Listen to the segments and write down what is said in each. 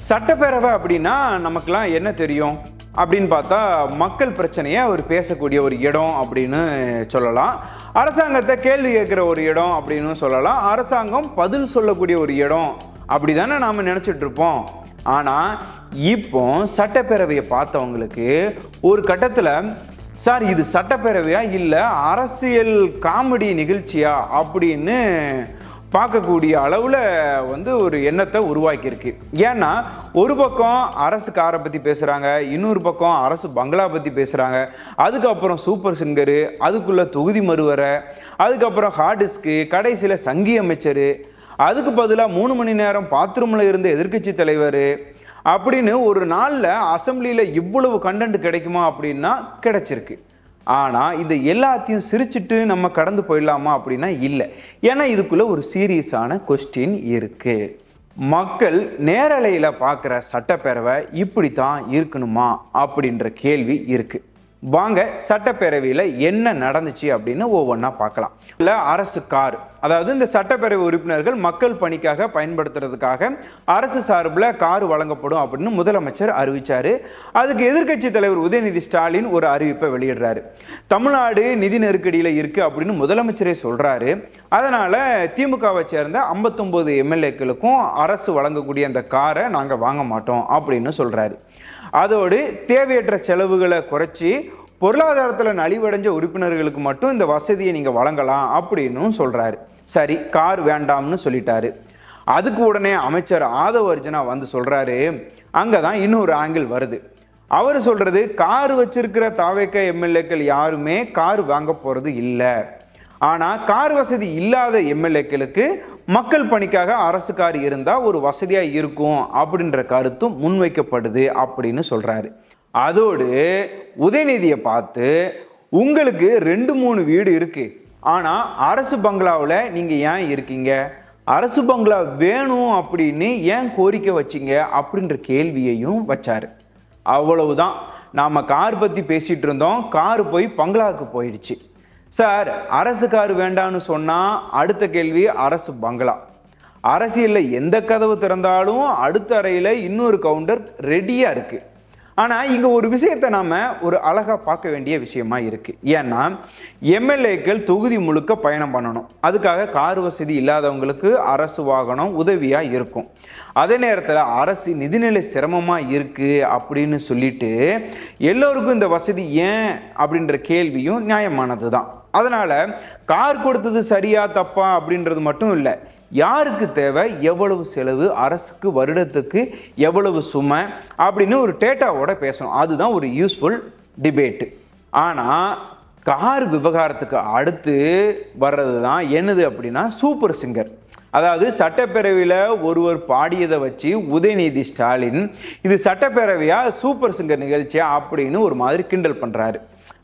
சட்டப்பேரவை அப்படின்னா நமக்கெல்லாம் என்ன தெரியும் அப்படின்னு பார்த்தா மக்கள் பிரச்சனையை அவர் பேசக்கூடிய ஒரு இடம் அப்படின்னு சொல்லலாம். அரசாங்கத்தை கேள்வி கேட்குற ஒரு இடம் அப்படின்னு சொல்லலாம். அரசாங்கம் பதில் சொல்லக்கூடிய ஒரு இடம் அப்படி தானே நாம் நினச்சிட்டு இருப்போம். ஆனால் இப்போ சட்டப்பேரவையை பார்த்தவங்களுக்கு ஒரு கட்டத்தில் சார் இது சட்டப்பேரவையா இல்லை அரசியல் காமெடி நிகழ்ச்சியா அப்படின்னு பார்க்கக்கூடிய அளவில் ஒரு எண்ணத்தை உருவாக்கியிருக்கு. ஏன்னா ஒரு பக்கம் அரசு காரை பற்றி பேசுகிறாங்க, இன்னொரு பக்கம் அரசு பங்களா பற்றி பேசுகிறாங்க, அதுக்கப்புறம் சூப்பர் சிங்கரு, அதுக்குள்ளே தொகுதி மறுவரை, அதுக்கப்புறம் ஹார்ட் டிஸ்க்கு, கடைசியில் சங்கி அமைச்சர், அதுக்கு பதிலாக 3 மணி நேரம் பாத்ரூமில் இருந்த எதிர்க்கட்சி தலைவர் அப்படின்னு ஒரு நாளில் அசம்பிளியில் இவ்வளவு கண்டென்ட் கிடைக்குமா அப்படின்னா கிடைச்சிருக்கு. ஆனால் இது எல்லாத்தையும் சிரிச்சுட்டு நம்ம கடந்து போயிடலாமா அப்படின்னா இல்லை. ஏன்னா இதுக்குள்ளே ஒரு சீரியஸான கொஸ்டின் இருக்குது. மக்கள் நேரலையில் பார்க்குற சட்டப்பேரவை இப்படி தான் இருக்கணுமா அப்படின்ற கேள்வி இருக்குது. வாங்க சட்டப்பேரவையில் என்ன நடந்துச்சு அப்படின்னு ஒவ்வொன்றா பார்க்கலாம். இல்லை அரசு கார், அதாவது இந்த சட்டப்பேரவை உறுப்பினர்கள் மக்கள் பணிக்காக பயன்படுத்துறதுக்காக அரசு சார்பில் கார் வழங்கப்படும் அப்படின்னு முதலமைச்சர் அறிவித்தார். அதுக்கு எதிர்க்கட்சி தலைவர் உதயநிதி ஸ்டாலின் ஒரு அறிவிப்பை வெளியிடுறாரு. தமிழ்நாடு நிதி நெருக்கடியில் இருக்குது அப்படின்னு முதலமைச்சரே சொல்கிறாரு. அதனால் திமுகவை சேர்ந்த 59 எம்எல்ஏக்களுக்கும் அரசு வழங்கக்கூடிய அந்த காரை நாங்கள் வாங்க மாட்டோம் அப்படின்னு சொல்கிறாரு. அதோடு தேவையற்ற செலவுகளை குறைச்சி பொருளாதாரத்தில் நலிவடைஞ்ச உறுப்பினர்களுக்கு மட்டும் இந்த வசதியை நீங்கள் வழங்கலாம் அப்படின்னு சொல்கிறாரு. சரி, கார் வேண்டாம்னு சொல்லிட்டாரு. அதுக்கு உடனே அமைச்சர் ஆதவ அர்ஜுனா வந்து சொல்கிறாரு, அங்கே தான் இன்னொரு ஆங்கிள் வருது. அவர் சொல்கிறது, கார் வச்சிருக்கிற தாவேக எம்எல்ஏக்கள் யாருமே கார் வாங்க போகிறது இல்லை. ஆனால் கார் வசதி இல்லாத எம்எல்ஏக்களுக்கு மக்கள் பணிக்காக அரசு கார் இருந்தால் ஒரு வசதியாக இருக்கும் அப்படின்ற கருத்தும் முன்வைக்கப்படுது அப்படின்னு சொல்கிறாரு. அதோடு உதயநிதியை பார்த்து, உங்களுக்கு 2-3 வீடு இருக்குது, ஆனால் அரசு பங்களாவில் நீங்கள் ஏன் இருக்கீங்க, அரசு பங்களா வேணும் அப்படின்னு ஏன் கோரிக்கை வச்சிங்க அப்படின்ற கேள்வியையும் வச்சார். அவ்வளவுதான். நாம் கார் பற்றி பேசிகிட்டு இருந்தோம், கார் போய் பங்களாவுக்கு போயிடுச்சு. சார், அரசு கார் வேண்டான்னு சொன்னால் அடுத்த கேள்வி அரசு பங்களா. அரசியலில் எந்த கதவு திறந்தாலும் அடுத்த அறையில் இன்னொரு கவுண்டர் ரெடியாக இருக்குது. ஆனால் இங்கே ஒரு விஷயத்தை நாம் ஒரு அழகாக பார்க்க வேண்டிய விஷயமா இருக்குது. ஏன்னா எம்எல்ஏக்கள் தொகுதி முழுக்க பயணம் பண்ணணும். அதுக்காக கார் வசதி இல்லாதவங்களுக்கு அரசு வாகனம் உதவியாக இருக்கும். அதே நேரத்தில் அரசு நிதிநிலை சிரமமாக இருக்குது அப்படின்னு சொல்லிட்டு எல்லோருக்கும் இந்த வசதி ஏன் அப்படின்ற கேள்வியும் நியாயமானது தான். அதனால் கார் கொடுத்தது சரியா தப்பா அப்படின்றது மட்டும் இல்லை, யாருக்கு தேவை, எவ்வளவு செலவு, அரசுக்கு வருடத்துக்கு எவ்வளவு சுமை அப்படின்னு ஒரு டேட்டாவோட பேசணும். அதுதான் ஒரு யூஸ்ஃபுல் டிபேட்டு. ஆனால் கார் விவகாரத்துக்கு அடுத்து வர்றது தான் என்னது அப்படின்னா சூப்பர் சிங்கர். அதாவது சட்டப்பேரவையில் ஒருவர் பாடியதை வச்சு உதயநிதி ஸ்டாலின் இது சட்டப்பேரவையா சூப்பர் சிங்கர் நிகழ்ச்சியா அப்படின்னு ஒரு மாதிரி கிண்டல் பண்ணுறாரு.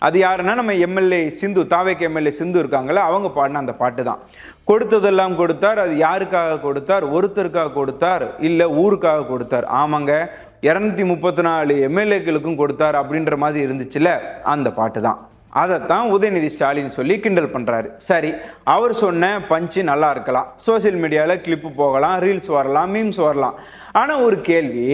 அது யாருன்னா நம்ம எம்எல்ஏ சிந்து, தாவேக்கு எம்எல்ஏ சிந்து இருக்காங்களே, அவங்க பாடின அந்த பாட்டு தான். கொடுத்ததெல்லாம் கொடுத்தார். அது யாருக்காக கொடுத்தார்? ஒருத்தருக்காக கொடுத்தார், இல்லை ஊருக்காக கொடுத்தார்? ஆமாங்க, 234 எம்எல்ஏக்களுக்கும் கொடுத்தார் அப்படின்ற மாதிரி இருந்துச்சுல்ல, அந்த பாட்டு தான். அதைத்தான் உதயநிதி ஸ்டாலின் சொல்லி கிண்டல் பண்ணுறாரு. சரி, அவர் சொன்ன பஞ்சு நல்லா இருக்கலாம், சோசியல் மீடியாவில் கிளிப்பு போகலாம், ரீல்ஸ் வரலாம், மீம்ஸ் வரலாம். ஆனால் ஒரு கேள்வி,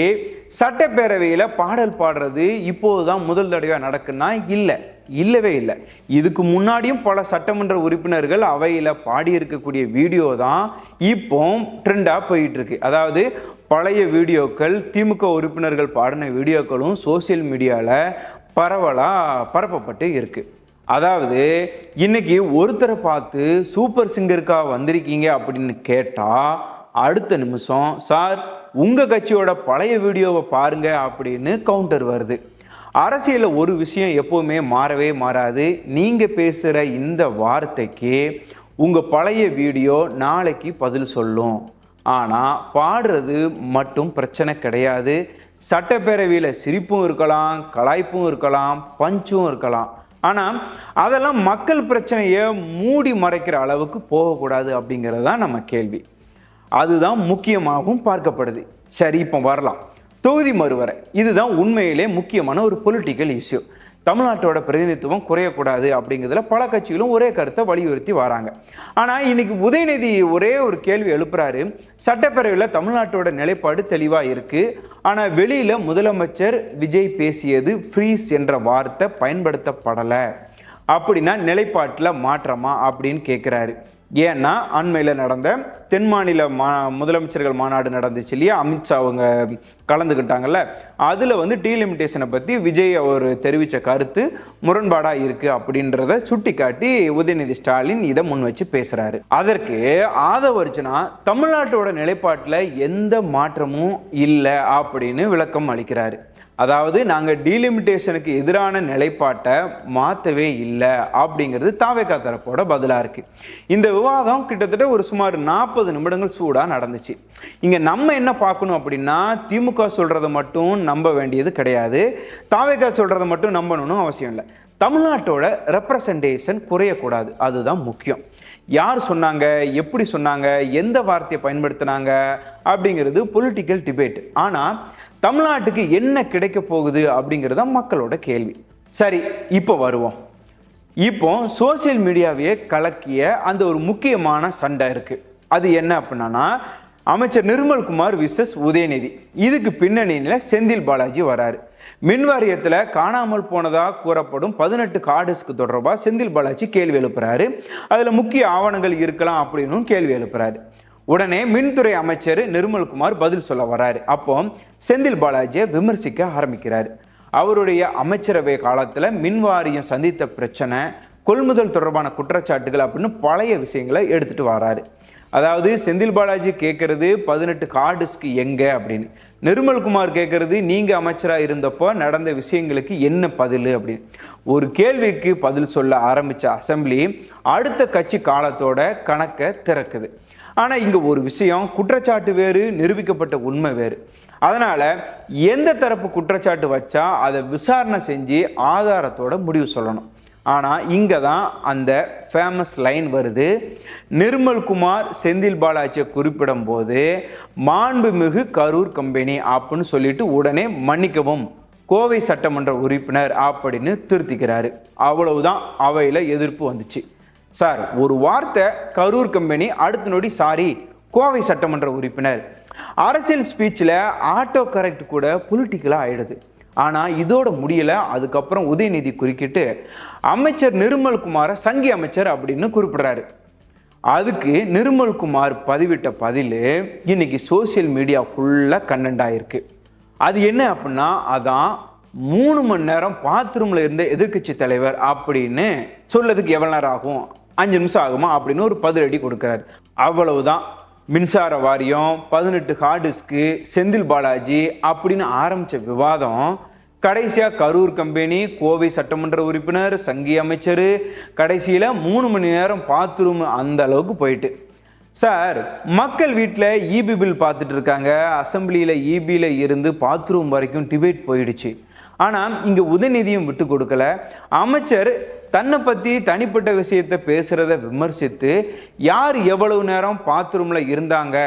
சட்டப்பேரவையில் பாடல் பாடுறது இப்போது தான் முதல் தடவையாக நடக்குன்னா இல்லை, இல்லவே இல்லை. இதுக்கு முன்னாடியும் பல சட்டமன்ற உறுப்பினர்கள் அவையில் பாடியிருக்கக்கூடிய வீடியோ தான் இப்போ ட்ரெண்டாக போயிட்டுருக்கு. அதாவது பழைய வீடியோக்கள், திமுக உறுப்பினர்கள் பாடின வீடியோக்களும் சோசியல் மீடியாவில் பரவலாக பரப்பப்பட்டு இருக்கு. அதாவது இன்னைக்கு ஒருத்தரை பார்த்து சூப்பர் சிங்கருக்காக வந்திருக்கீங்க அப்படின்னு கேட்டால் அடுத்த நிமிஷம் சார் உங்கள் கட்சியோட பழைய வீடியோவை பாருங்க அப்படின்னு கவுண்டர் வருது. அரசியலில் ஒரு விஷயம் எப்போவுமே மாறவே மாறாது. நீங்கள் பேசுகிற இந்த வார்த்தைக்கு உங்கள் பழைய வீடியோ நாளைக்கு பதில் சொல்லும். ஆனால் பாடுறது மட்டும் பிரச்சனை கிடையாது. சட்டப்பேரவையில் சிரிப்பும் இருக்கலாம், கலாய்ப்பும் இருக்கலாம், பஞ்சும் இருக்கலாம். ஆனால் அதெல்லாம் மக்கள் பிரச்சனையை மூடி மறைக்கிற அளவுக்கு போகக்கூடாது அப்படிங்கிறது தான் நம்ம கேள்வி. அதுதான் முக்கியமாகவும் பார்க்கப்படுது. சரி, இப்போ வரலாம் தொகுதி மறுவரை. இதுதான் உண்மையிலே முக்கியமான ஒரு பொலிட்டிக்கல் இஷ்யூ. தமிழ்நாட்டோட பிரதிநிதித்துவம் குறையக்கூடாது அப்படிங்கிறதுல பல கட்சிகளும் ஒரே கருத்தை வலியுறுத்தி வராங்க. ஆனால் இன்னைக்கு உதயநிதி ஒரே ஒரு கேள்வி எழுப்புறாரு. சட்டப்பேரவையில் தமிழ்நாட்டோட நிலைப்பாடு தெளிவாக இருக்கு. ஆனால் வெளியில முதலமைச்சர் விஜய் பேசியது ஃப்ரீஸ் என்ற வார்த்தை பயன்படுத்தப்படலை, அப்படின்னா நிலைப்பாட்டில் மாற்றமா அப்படின்னு கேட்குறாரு. ஏன்னா அண்மையில் நடந்த தென் மாநில முதலமைச்சர்கள் மாநாடு நடந்துச்சு இல்லையா, அமித்ஷா அவங்க கலந்துக்கிட்டாங்கல்ல, அதில் வந்து டீலிமிட்டேஷனை பற்றி விஜய் அவர் தெரிவித்த கருத்து முரண்பாடாக இருக்குது அப்படின்றத சுட்டி காட்டி உதயநிதி ஸ்டாலின் இதை முன் வச்சு பேசுகிறாரு. அதற்கு ஆதவர்ஜுனா தமிழ்நாட்டோட நிலைப்பாட்டில் எந்த மாற்றமும் இல்லை அப்படின்னு விளக்கம் அளிக்கிறாரு. அதாவது நாங்கள் டீலிமிட்டேஷனுக்கு எதிரான நிலைப்பாட்டை மாற்றவே இல்லை அப்படிங்கிறது தாவேகா தரப்போட பதிலாக இருக்குது. இந்த விவாதம் கிட்டத்தட்ட ஒரு சுமார் 40 நிமிடங்கள் சூடாக நடந்துச்சு. இங்கே நம்ம என்ன பார்க்கணும் அப்படின்னா, திமுக சொல்கிறத மட்டும் நம்ப வேண்டியது கிடையாது, தாவேகா சொல்கிறத மட்டும் நம்பணும்னு அவசியம் இல்லை. தமிழ்நாட்டோட ரெப்ரசன்டேஷன் குறையக்கூடாது, அதுதான் முக்கியம். யார் சொன்னாங்க, எப்படி சொன்னாங்க, எந்த வார்த்தையை பயன்படுத்தினாங்க அப்படிங்கிறது பொலிட்டிக்கல் டிபேட். ஆனால் தமிழ்நாட்டுக்கு என்ன கிடைக்க போகுது அப்படிங்கிறது மக்களோட கேள்வி. சரி, இப்போ வருவோம். இப்போ சோசியல் மீடியாவையே கலக்கிய அந்த ஒரு முக்கியமான சண்டை இருக்கு. அது என்ன அப்படின்னா, அமைச்சர் நிர்மல்குமார் விசஸ் உதயநிதி. இதுக்கு பின்னணியில் செந்தில் பாலாஜி வராரு. மின் வாரியத்தில் காணாமல் போனதாக கூறப்படும் 18 கார்டுஸ்க்கு தொடர்பாக செந்தில் பாலாஜி கேள்வி எழுப்புறாரு. அதில் முக்கிய ஆவணங்கள் இருக்கலாம் அப்படின்னு கேள்வி எழுப்புறாரு. உடனே மின்துறை அமைச்சர் நிர்மல்குமார் பதில் சொல்ல வராரு. அப்போ செந்தில் பாலாஜியை விமர்சிக்க ஆரம்பிக்கிறார். அவருடைய அமைச்சரவை காலத்தில் மின் வாரியம் சந்தித்த பிரச்சனை, கொள்முதல் தொடர்பான குற்றச்சாட்டுகள் அப்படின்னு பழைய விஷயங்களை எடுத்துட்டு வராரு. அதாவது செந்தில் பாலாஜி கேட்கறது 18 கார்டுஸ்க்கு எங்க அப்படின்னு, நிர்மல்குமார் கேட்கறது நீங்கள் அமைச்சராக இருந்தப்போ நடந்த விஷயங்களுக்கு என்ன பதில் அப்படின்னு. ஒரு கேள்விக்கு பதில் சொல்ல ஆரம்பித்த அசெம்பிளி அடுத்த கட்சி காலத்தோட கணக்கை திறக்குது. ஆனால் இங்கே ஒரு விஷயம், குற்றச்சாட்டு வேறு, நிரூபிக்கப்பட்ட உண்மை வேறு. அதனால் எந்த தரப்பு குற்றச்சாட்டு வச்சா அதை விசாரணை செஞ்சு ஆதாரத்தோட முடிவு சொல்லணும். ஆனால் இங்கே தான் அந்த ஃபேமஸ் லைன் வருது. நிர்மல்குமார் செந்தில் பாலாஜியை குறிப்பிடும் போது மாண்புமிகு கரூர் கம்பெனி அப்படின்னு சொல்லிட்டு உடனே மன்னிக்கவும் கோவை சட்டமன்ற உறுப்பினர் அப்படின்னு திருத்திக்கிறாரு. அவ்வளவுதான், அவையில் எதிர்ப்பு வந்துச்சு. சார், ஒரு வார்த்தை கரூர் கம்பெனி, அடுத்த நொடி சாரி கோவை சட்டமன்ற உறுப்பினர். அரசியல் ஸ்பீச்சில் ஆட்டோ கரெக்ட் கூட பொலிட்டிக்கலாக ஆயிடுது. ஆனால் இதோட முடியலை. அதுக்கப்புறம் உதயநிதி குறுக்கிட்டு அமைச்சர் நிர்மல்குமாரை சங்கி அமைச்சர் அப்படின்னு குறிப்பிடுறாரு. அதுக்கு நிர்மல்குமார் பதிவிட்ட பதில் இன்னைக்கு சோசியல் மீடியா ஃபுல்லாக கண்டென்ட் ஆயிருக்கு. அது என்ன அப்படின்னா, அதான் 3 மணி நேரம் பாத்ரூமில் இருந்த எதிர்கட்சி தலைவர் அப்படின்னு சொல்லதுக்கு எவ்வளோ நேரம் ஆகும், 5 நிமிஷம் ஆகுமா அப்படின்னு ஒரு பதிலடி கொடுக்குறாரு. அவ்வளவுதான். மின்சார வாரியம், 18 ஹார்டிஸ்க்கு, செந்தில் பாலாஜி அப்படின்னு ஆரம்பித்த விவாதம் கடைசியாக கரூர் கம்பெனி, கோவை சட்டமன்ற உறுப்பினர், சங்கி அமைச்சர், கடைசியில் 3 மணி நேரம் பாத்ரூம், அந்த அளவுக்கு போயிட்டு. சார், மக்கள் வீட்டில் இபி பில் பார்த்துட்டு இருக்காங்க, அசம்பிளியில் இபியில் இருந்து பாத்ரூம் வரைக்கும் டிபேட் போயிடுச்சு. ஆனால் இங்கே உதயநிதியும் விட்டு கொடுக்கல. அமைச்சர் தன்னை பற்றி தனிப்பட்ட விஷயத்தை பேசுகிறத விமர்சித்து யார் எவ்வளவு நேரம் பாத்ரூமில் இருந்தாங்க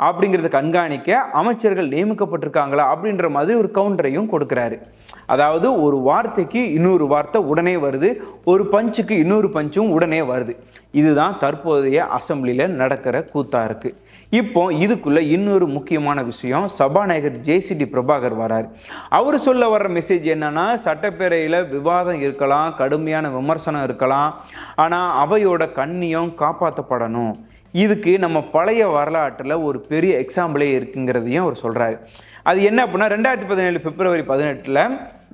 அப்படிங்கிறத கண்காணிக்க அமைச்சர்கள் நியமிக்கப்பட்டிருக்காங்களா அப்படின்ற மாதிரி ஒரு கவுண்டரையும் கொடுக்குறாரு. அதாவது ஒரு வார்த்தைக்கு இன்னொரு வார்த்தை உடனே வருது, ஒரு பஞ்சுக்கு இன்னொரு பஞ்சும் உடனே வருது. இதுதான் தற்போதைய அசம்பிளியில் நடக்கிற கூத்தா இருக்கு. இப்போ இதுக்குள்ள இன்னொரு முக்கியமான விஷயம், சபாநாயகர் ஜேசிடி பிரபாகர் வராரு. அவர் சொல்ல வர்ற மெசேஜ் என்னன்னா, சட்டப்பேரவையில் விவாதம் இருக்கலாம், கடுமையான விமர்சனம் இருக்கலாம், ஆனால் அவையோட கண்ணியம் காப்பாற்றப்படணும். இதுக்கு நம்ம பழைய வரலாற்றில் ஒரு பெரிய எக்ஸாம்பிளே இருக்குங்கிறதையும் அவர் சொல்கிறாரு. அது என்ன அப்படின்னா, 2017 பிப்ரவரி 18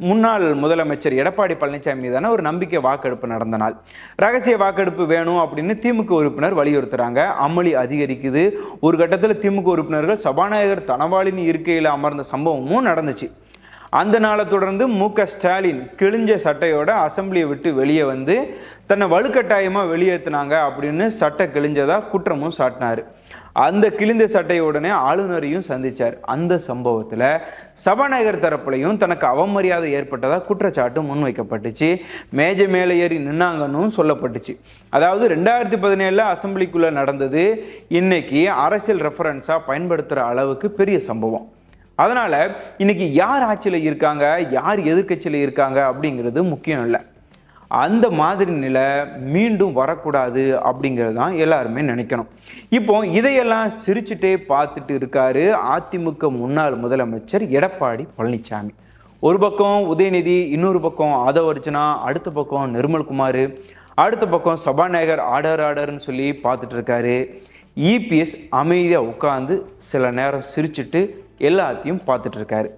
முன்னாள் முதலமைச்சர் எடப்பாடி பழனிசாமி மீதான ஒரு நம்பிக்கை வாக்கெடுப்பு நடந்த நாள். ரகசிய வாக்கெடுப்பு வேணும் அப்படின்னு திமுக உறுப்பினர் வலியுறுத்துறாங்க. அமளி அதிகரிக்குது. ஒரு கட்டத்தில் திமுக உறுப்பினர்கள் சபாநாயகர் தனபாலினி இருக்கையில் அமர்ந்த சம்பவமும் நடந்துச்சு. அந்த நாளை தொடர்ந்து ஸ்டாலின் கிழிஞ்ச சட்டையோட அசம்பிளியை விட்டு வெளியே வந்து தன்னை வலுக்கட்டாயமாக வெளியேற்றினாங்க அப்படின்னு சட்டை கிழிஞ்சதா குற்றமும் சாட்டினார். அந்த கிழிந்த சட்டையுடனே ஆளுநரையும் சந்தித்தார். அந்த சம்பவத்தில் சபாநாயகர் தரப்புலையும் தனக்கு அவமரியாதை ஏற்பட்டதாக குற்றச்சாட்டு முன்வைக்கப்பட்டுச்சு. மேஜை மேலே ஏறி நின்னாங்கன்னு சொல்லப்பட்டுச்சு. அதாவது 2017 அசம்பிளிக்குள்ளே நடந்தது இன்னைக்கு அரசியல் ரெஃபரன்ஸாக பயன்படுத்துகிற அளவுக்கு பெரிய சம்பவம். அதனால இன்னைக்கு யார் ஆட்சியில் இருக்காங்க, யார் எதிர்க்கட்சியில் இருக்காங்க அப்படிங்கிறது முக்கியம் இல்லை. அந்த மாதிரி நிலை மீண்டும் வரக்கூடாது அப்படிங்கிறது தான் எல்லாருமே நினைக்கணும். இப்போ இதையெல்லாம் சிரிச்சுட்டே பார்த்துட்டு இருக்காரு அதிமுக முன்னாள் முதலமைச்சர் எடப்பாடி பழனிசாமி. ஒரு பக்கம் உதயநிதி, இன்னொரு பக்கம் ஆதவர்ஜனா, அடுத்த பக்கம் நிர்மல்குமார், அடுத்த பக்கம் சபாநாயகர் ஆர்டர்னு சொல்லி பார்த்துட்டு இருக்காரு. இபிஎஸ் அமைதியாக உட்காந்து சில நேரம் சிரிச்சுட்டு எல்லாத்தையும் பார்த்துட்டு இருக்காரு.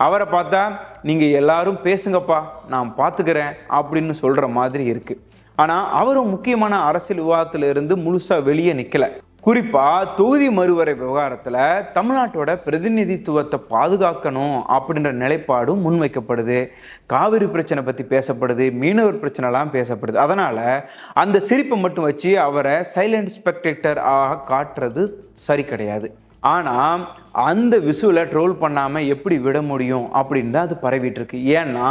அவரை பார்த்தா நீங்கள் எல்லாரும் பேசுங்கப்பா நான் பார்த்துக்கிறேன் அப்படின்னு சொல்கிற மாதிரி இருக்குது. ஆனால் அவரும் முக்கியமான அரசியல் விவாதத்திலிருந்து முழுசாக வெளியே நிற்கலை. குறிப்பாக தொகுதி மறுவரை விவகாரத்தில் தமிழ்நாட்டோட பிரதிநிதித்துவத்தை பாதுகாக்கணும் அப்படின்ற நிலைப்பாடும் முன்வைக்கப்படுது. காவிரி பிரச்சனை பற்றி பேசப்படுது, மீனவர் பிரச்சனைலாம் பேசப்படுது. அதனால் அந்த சிரிப்பை மட்டும் வச்சு அவரை சைலண்ட் ஸ்பெக்டேட்டர் ஆக காட்டுறது சரி கிடையாது. ஆனால் அந்த விஷுவலை ட்ரோல் பண்ணாமல் எப்படி விட முடியும் அப்படின்னு தான் அது பரவிட்டு இருக்கு. ஏன்னா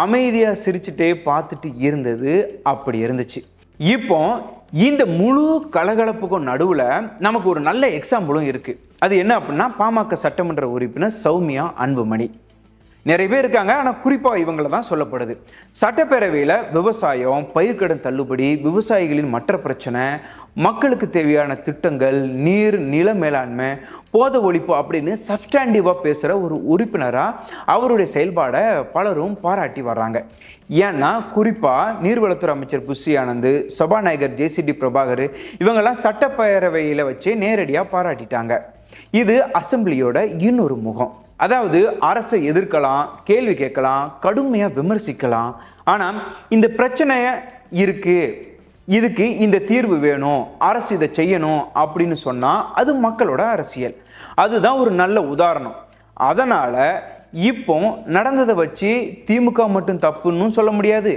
அமைதியாக சிரிச்சுட்டே பார்த்துட்டு இருந்தது அப்படி இருந்துச்சு. இப்போ இந்த முழு கலகலப்புக்கும் நடுவில் நமக்கு ஒரு நல்ல எக்ஸாம்பிளும் இருக்குது. அது என்ன அப்படின்னா, பாமக சட்டமன்ற உறுப்பினர் சௌமியா அன்புமணி. நிறைய பேர் இருக்காங்க, ஆனால் குறிப்பாக இவங்களை தான் சொல்லப்படுது. சட்டப்பேரவையில் விவசாயம், பயிர்க்கடன் தள்ளுபடி, விவசாயிகளின் மற்ற பிரச்சனை, மக்களுக்கு தேவையான திட்டங்கள், நீர் நில மேலாண்மை, போத ஒழிப்பு அப்படின்னு சப்ஸ்டாண்டிவாக பேசுகிற ஒரு உறுப்பினராக அவருடைய செயல்பாடை பலரும் பாராட்டி வர்றாங்க. ஏன்னா குறிப்பாக நீர்வளத்துறை அமைச்சர் புஷி ஆனந்த், சபாநாயகர் ஜேசிடி பிரபாகர் இவங்கெல்லாம் சட்டப்பேரவையில் வச்சு நேரடியாக பாராட்டிட்டாங்க. இது அசெம்பிளியோட இன்னொரு முகம். அதாவது அரசை எதிர்க்கலாம், கேள்வி கேட்கலாம், கடுமையாக விமர்சிக்கலாம். ஆனால் இந்த பிரச்சனையை இருக்குது, இதுக்கு இந்த தீர்வு வேணும், அரசு இதை செய்யணும் அப்படின்னு சொன்னால் அது மக்களோட அரசியல். அதுதான் ஒரு நல்ல உதாரணம். அதனால் இப்போ நடந்ததை வச்சு திமுக மட்டும் தப்புன்னு சொல்ல முடியாது,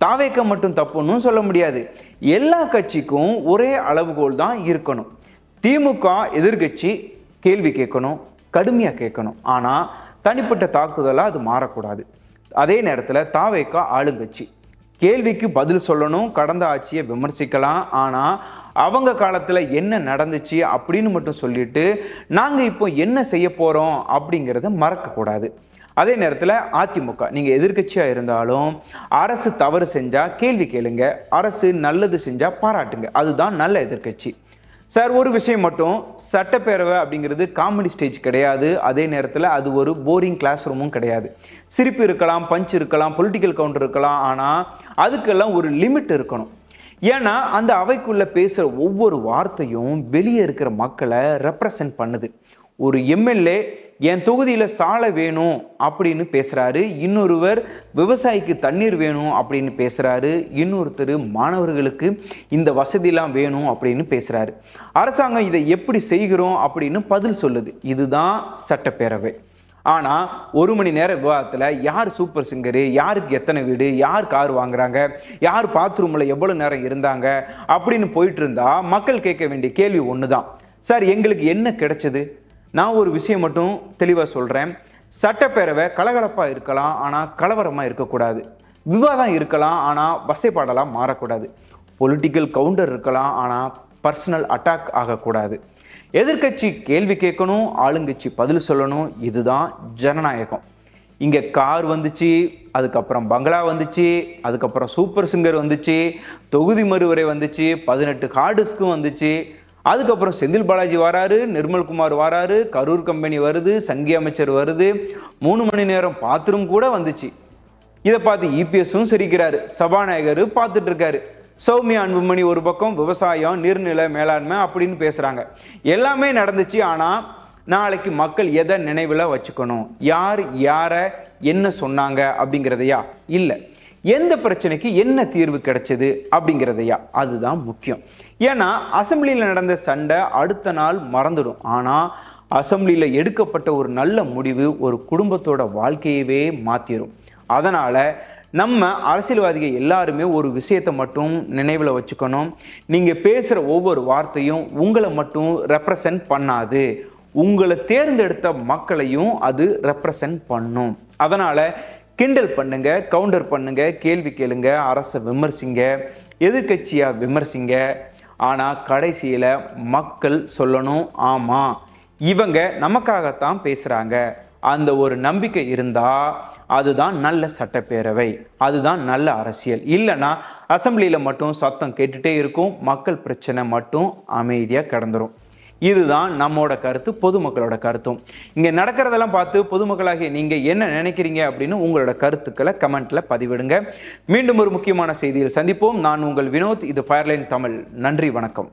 தாவேக மட்டும் தப்புன்னு சொல்ல முடியாது. எல்லா கட்சிக்கும் ஒரே அளவுகோல் தான் இருக்கணும். திமுக எதிர்கட்சி கேள்வி கேட்கணும், கடுமையாக கேட்கணும். ஆனால் தனிப்பட்ட தாக்குதலாக அது மாறக்கூடாது. அதே நேரத்தில் தாவேக ஆளுங்கட்சி கேள்விக்கு பதில் சொல்லணும், கடந்த ஆட்சியை விமர்சிக்கலாம். ஆனால் அவங்க காலத்தில் என்ன நடந்துச்சு அப்படின்னு மட்டும் சொல்லிட்டு நாங்கள் இப்போ என்ன செய்ய போகிறோம் அப்படிங்கிறத மறக்கக்கூடாது. அதே நேரத்தில் அதிமுக நீங்கள் எதிர்க்கட்சியாக இருந்தாலும் அரசு தவறு செஞ்சால் கேள்வி கேளுங்க, அரசு நல்லது செஞ்சால் பாராட்டுங்க. அதுதான் நல்ல எதிர்க்கட்சி. சார், ஒரு விஷயம் மட்டும், சட்டப்பேரவை அப்படிங்கிறது காமெடி ஸ்டேஜ் கிடையாது. அதே நேரத்தில் அது ஒரு போரிங் கிளாஸ் ரூமும் கிடையாது. சிரிப்பு இருக்கலாம், பஞ்ச் இருக்கலாம், பொலிட்டிக்கல் கவுண்டர் இருக்கலாம். ஆனால் அதுக்கெல்லாம் ஒரு லிமிட் இருக்கணும். ஏன்னா அந்த அவைக்குள்ளே பேசுகிற ஒவ்வொரு வார்த்தையும் வெளியே இருக்கிற மக்களை ரெப்ரசன்ட் பண்ணுது. ஒரு எம்எல்ஏ என் தொகுதியில் சாலை வேணும் அப்படின்னு பேசுகிறாரு, இன்னொருவர் விவசாயிக்கு தண்ணீர் வேணும் அப்படின்னு பேசுகிறாரு, இன்னொருத்தர் மாணவர்களுக்கு இந்த வசதியெல்லாம் வேணும் அப்படின்னு பேசுகிறாரு. அரசாங்கம் இதை எப்படி செய்கிறோம் அப்படின்னு பதில் சொல்லுது. இதுதான் சட்டப்பேரவை. ஆனால் 1 மணி நேர விவாதத்தில் யார் சூப்பர் சிங்கரு, யாருக்கு எத்தனை வீடு, யார் கார் வாங்குறாங்க, யார் பாத்ரூமில் எவ்வளோ நேரம் இருந்தாங்க அப்படின்னு போயிட்டு இருந்தா மக்கள் கேட்க வேண்டிய கேள்வி ஒன்று தான். சார், எங்களுக்கு என்ன கிடைச்சது? நான் ஒரு விஷயம் மட்டும் தெளிவாக சொல்கிறேன். சட்டப்பேரவை கலகலப்பாக இருக்கலாம், ஆனால் கலவரமாக இருக்கக்கூடாது. விவாதம் இருக்கலாம், ஆனால் வசைப்பாடலாம் மாறக்கூடாது. பொலிட்டிக்கல் கவுண்டர் இருக்கலாம், ஆனால் பர்சனல் அட்டாக் ஆகக்கூடாது. எதிர்கட்சி கேள்வி கேட்கணும், ஆளுங்கட்சி பதில் சொல்லணும். இதுதான் ஜனநாயகம். இங்கே கார் வந்துச்சு, அதுக்கப்புறம் பங்களா வந்துச்சு, அதுக்கப்புறம் சூப்பர் சிங்கர் வந்துச்சு, தொகுதி மறுவரை வந்துச்சு, 18 ஹார்டிஸ்க்கும் வந்துச்சு. அதுக்கப்புறம் செந்தில் பாலாஜி வராரு, நிர்மல்குமார் வராரு, கரூர் கம்பெனி வருது, சங்கி அமைச்சர் வருது, 3 மணி நேரம் பாத்ரூம் கூட வந்துச்சு. இதை பார்த்து இபிஎஸும் சிரிக்கிறாரு, சபாநாயகர் பார்த்துட்டு இருக்காரு. சௌமியா அன்புமணி ஒரு பக்கம் விவசாயம், நீர்நில மேலாண்மை அப்படின்னு பேசுகிறாங்க. எல்லாமே நடந்துச்சு. ஆனால் நாளைக்கு மக்கள் எதை நினைவில் வச்சுக்கணும், யார் யாரை என்ன சொன்னாங்க அப்படிங்கிறதையா, இல்லை எந்த பிரச்சனைக்கு என்ன தீர்வு கிடைச்சது அப்படிங்கிறதையா, அதுதான் முக்கியம். ஏன்னா அசெம்பிளியில் நடந்த சண்டை அடுத்த நாள் மறந்துடும். ஆனால் அசெம்பிளியில் எடுக்கப்பட்ட ஒரு நல்ல முடிவு ஒரு குடும்பத்தோட வாழ்க்கையவே மாற்றிடும். அதனால் நம்ம அரசியல்வாதிகள் எல்லாருமே ஒரு விஷயத்தை மட்டும் நினைவில் வச்சுக்கணும். நீங்கள் பேசுகிற ஒவ்வொரு வார்த்தையும் உங்களை மட்டும் ரெப்ரசன்ட் பண்ணாது, உங்களை தேர்ந்தெடுத்த மக்களையும் அது ரெப்ரசன்ட் பண்ணும். அதனால் கிண்டல் பண்ணுங்க, கவுண்டர் பண்ணுங்க, கேள்வி கேளுங்க, அரசை விமர்சிங்க, எதிர்கட்சியாக விமர்சிங்க. ஆனால் கடைசியில் மக்கள் சொல்லணும், ஆமாம் இவங்க நமக்காகத்தான் பேசுகிறாங்க, அந்த ஒரு நம்பிக்கை இருந்தால் அதுதான் நல்ல சட்டப்பேரவை, அதுதான் நல்ல அரசியல். இல்லைன்னா அசெம்பிளியில் மட்டும் சத்தம் கேட்டுகிட்டே இருக்கும், மக்கள் பிரச்சனை மட்டும் அமைதியாக கடந்துரும். இதுதான் நம்மோட கருத்து, பொதுமக்களோட கருத்தும். இங்கே நடக்கிறதெல்லாம் பார்த்து பொதுமக்களாகிய நீங்கள் என்ன நினைக்கிறீங்க அப்படின்னு உங்களோட கருத்துக்களை கமெண்ட்டில் பதிவிடுங்க. மீண்டும் ஒரு முக்கியமான செய்தியில் சந்திப்போம். நான் உங்கள் வினோத். இது ஃபயர்லைன் தமிழ். நன்றி, வணக்கம்.